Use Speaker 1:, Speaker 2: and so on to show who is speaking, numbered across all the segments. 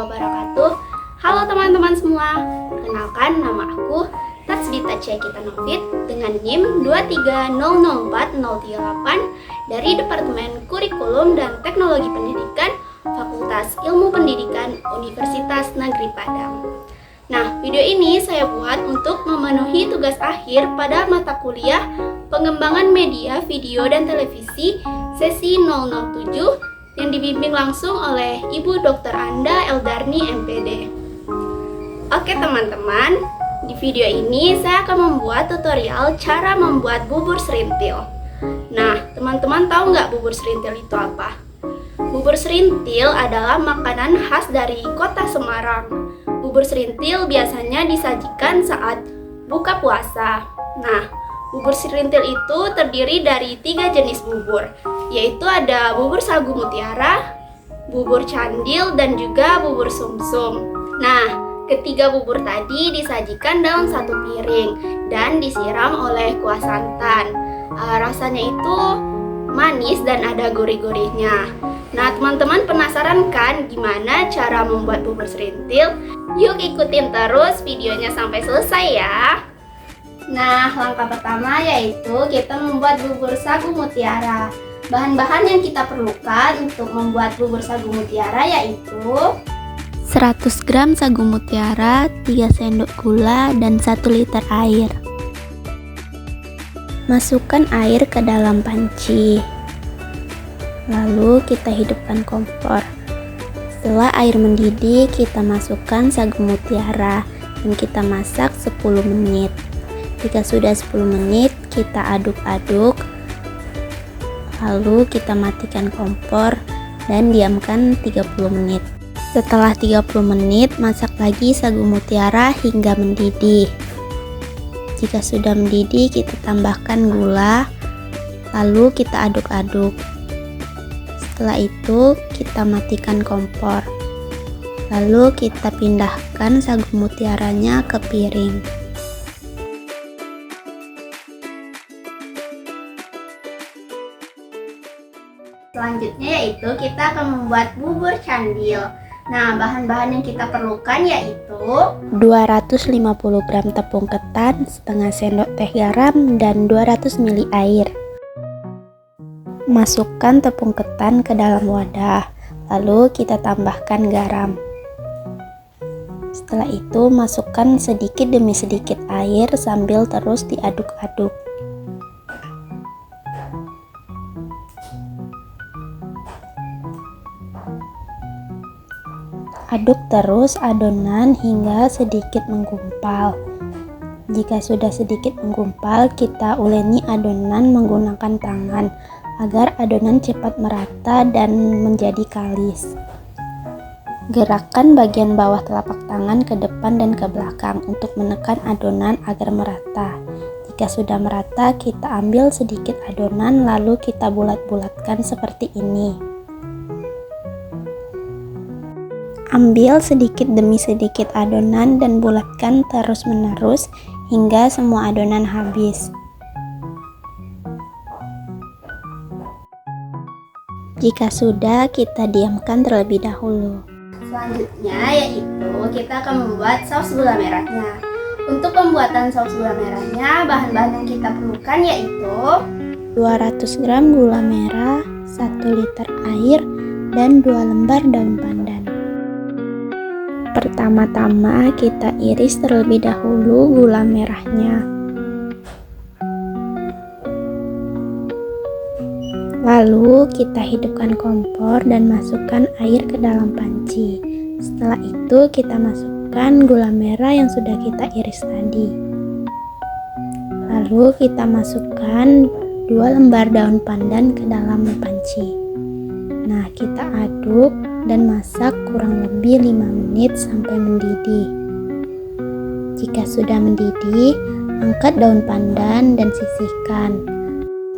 Speaker 1: wabarakatuh. Halo teman-teman semua, perkenalkan nama aku Tatsbita Cekita Novit dengan NIM 2300408 dari Departemen Kurikulum dan Teknologi Pendidikan Fakultas Ilmu Pendidikan Universitas Negeri Padang. Nah, video ini saya buat untuk memenuhi tugas akhir pada mata kuliah Pengembangan Media, Video, dan Televisi sesi 007 yang dibimbing langsung oleh Ibu Dr. Anda Eldarni MPD. Oke teman-teman, di video ini saya akan membuat tutorial cara membuat bubur serintil. Nah, teman-teman tahu nggak bubur serintil itu apa? Bubur serintil adalah makanan khas dari kota Semarang. Bubur serintil biasanya disajikan saat buka puasa. Nah, bubur serintil itu terdiri dari 3 jenis bubur, yaitu ada bubur sagu mutiara, bubur candil, dan juga bubur sumsum. Nah, ketiga bubur tadi disajikan dalam satu piring dan disiram oleh kuah santan. Rasanya itu manis dan ada gurih-gurihnya. Nah, teman-teman penasaran kan gimana cara membuat bubur serintil? Yuk ikutin terus videonya sampai selesai ya. Nah, langkah pertama yaitu kita membuat bubur sagu mutiara. Bahan-bahan yang kita perlukan untuk membuat bubur sagu mutiara yaitu
Speaker 2: 100 gram sagu mutiara, 3 sendok gula, dan 1 liter air. Masukkan air ke dalam panci. Lalu kita hidupkan kompor. Setelah air mendidih, kita masukkan sagu mutiara dan kita masak 10 menit. Jika sudah 10 menit, kita aduk-aduk. Lalu kita matikan kompor dan diamkan 30 menit. Setelah 30 menit, masak lagi sagu mutiara hingga mendidih. Jika sudah mendidih, kita tambahkan gula, lalu kita aduk-aduk. Setelah itu, kita matikan kompor. Lalu kita pindahkan sagu mutiaranya ke piring.
Speaker 1: Selanjutnya yaitu kita akan membuat bubur candil. Nah, bahan-bahan yang kita perlukan yaitu
Speaker 2: 250 gram tepung ketan, setengah sendok teh garam, dan 200 ml air. Masukkan tepung ketan ke dalam wadah, lalu kita tambahkan garam. Setelah itu masukkan sedikit demi sedikit air sambil terus diaduk-aduk. Aduk terus adonan hingga sedikit menggumpal. Jika sudah sedikit menggumpal, kita uleni adonan menggunakan tangan agar adonan cepat merata dan menjadi kalis. Gerakkan bagian bawah telapak tangan ke depan dan ke belakang untuk menekan adonan agar merata. Jika sudah merata, kita ambil sedikit adonan lalu kita bulat-bulatkan seperti ini. Ambil sedikit demi sedikit adonan dan bulatkan terus-menerus hingga semua adonan habis. Jika sudah, kita diamkan terlebih dahulu.
Speaker 1: Selanjutnya yaitu kita akan membuat saus gula merahnya. Untuk pembuatan saus gula merahnya, bahan-bahan yang kita perlukan yaitu
Speaker 2: 200 gram gula merah, 1 liter air, dan 2 lembar daun pandan. Pertama-tama kita iris terlebih dahulu gula merahnya. Lalu kita hidupkan kompor dan masukkan air ke dalam panci. Setelah itu kita masukkan gula merah yang sudah kita iris tadi. Lalu kita masukkan 2 lembar daun pandan ke dalam panci. Nah, kita aduk dan masak kurang lebih 5 menit sampai mendidih. Jika sudah mendidih, angkat daun pandan dan sisihkan.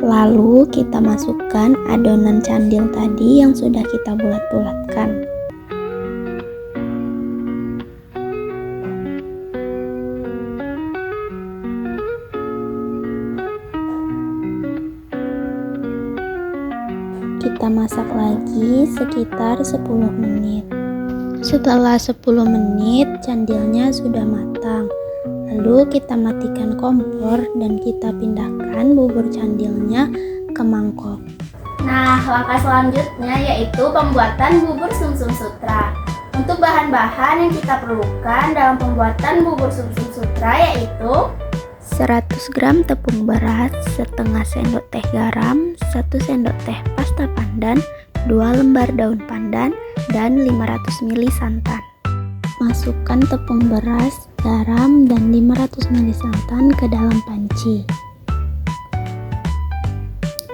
Speaker 2: Lalu kita masukkan adonan candil tadi yang sudah kita bulat-bulatkan. Kita masak lagi sekitar 10 menit. Setelah 10 menit candilnya sudah matang. Lalu kita matikan kompor dan kita pindahkan bubur candilnya ke mangkok.
Speaker 1: Nah, langkah selanjutnya yaitu pembuatan bubur sumsum sutra. Untuk bahan-bahan yang kita perlukan dalam pembuatan bubur sumsum sutra yaitu
Speaker 2: 100 gram tepung beras, setengah sendok teh garam, 1 sendok teh pasta pandan, 2 lembar daun pandan, dan 500 ml santan. Masukkan tepung beras, garam, dan 500 ml santan ke dalam panci.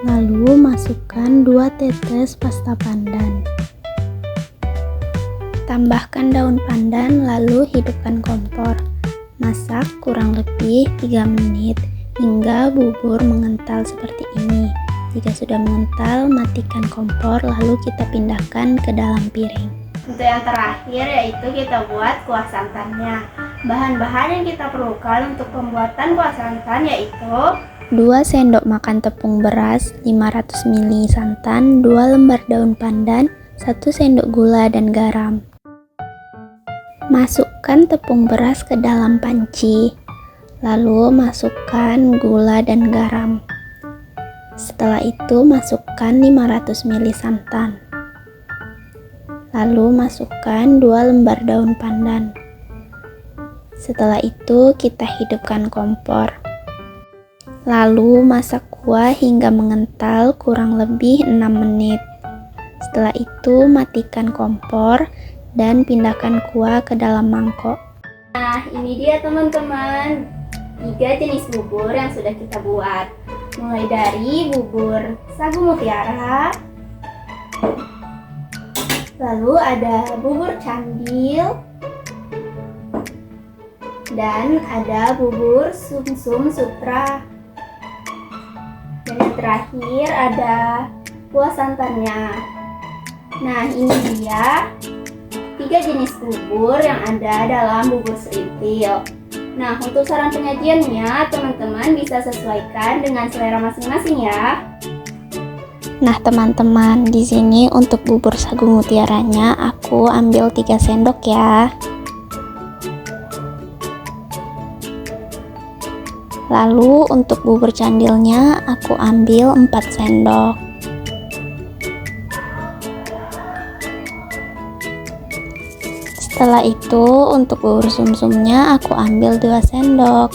Speaker 2: Lalu masukkan 2 tetes pasta pandan. Tambahkan daun pandan lalu hidupkan kompor. Masak kurang lebih 3 menit hingga bubur mengental seperti ini. Jika sudah mengental, matikan kompor lalu kita pindahkan ke dalam piring.
Speaker 1: Untuk yang terakhir yaitu kita buat kuah santannya. Bahan-bahan yang kita perlukan untuk pembuatan kuah santan yaitu
Speaker 2: 2 sendok makan tepung beras, 500 ml santan, 2 lembar daun pandan, 1 sendok gula dan garam. Masukkan tepung beras ke dalam panci, lalu masukkan gula dan garam. Setelah itu masukkan 500 ml santan. Lalu masukkan 2 lembar daun pandan. Setelah itu kita hidupkan kompor. Lalu masak kuah hingga mengental kurang lebih 6 menit. Setelah itu matikan kompor dan pindahkan kuah ke dalam mangkok.
Speaker 1: Nah, ini dia teman-teman 3 jenis bubur yang sudah kita buat. Mulai dari bubur sagu mutiara, lalu ada bubur candil, dan ada bubur sumsum sutra. Dan yang terakhir ada kuah santannya. Nah, ini dia 3 jenis bubur yang ada dalam bubur serintil. Nah, untuk saran penyajiannya, teman-teman bisa sesuaikan dengan selera masing-masing ya.
Speaker 2: Nah, teman-teman, di sini untuk bubur sagu mutiaranya aku ambil 3 sendok ya. Lalu untuk bubur candilnya aku ambil 4 sendok. Setelah itu untuk bubur sumsumnya aku ambil 2 sendok.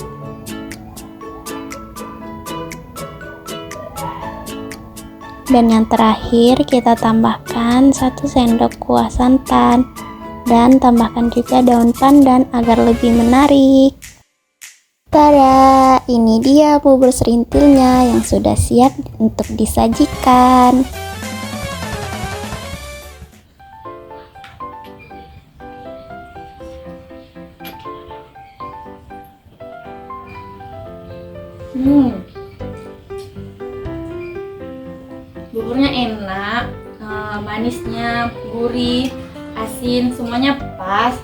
Speaker 2: Dan yang terakhir kita tambahkan 1 sendok kuah santan dan tambahkan juga daun pandan agar lebih menarik. Tada, ini dia bubur serintilnya yang sudah siap untuk disajikan.
Speaker 3: Buburnya enak, manisnya, gurih, asin, semuanya pas.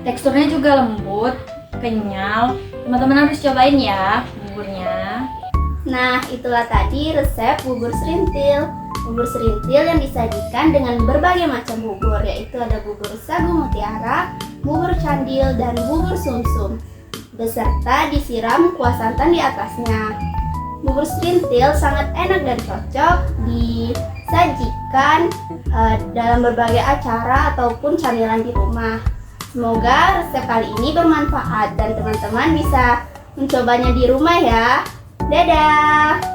Speaker 3: Teksturnya juga lembut, kenyal. Teman-teman harus cobain ya buburnya.
Speaker 1: Nah, itulah tadi resep bubur serintil. Bubur serintil yang disajikan dengan berbagai macam bubur, yaitu ada bubur sagu mutiara, bubur candil, dan bubur sumsum, beserta disiram kuah santan di atasnya. Bubur serintil sangat enak dan cocok disajikan dalam berbagai acara ataupun camilan di rumah. Semoga resep kali ini bermanfaat dan teman-teman bisa mencobanya di rumah ya. Dadah!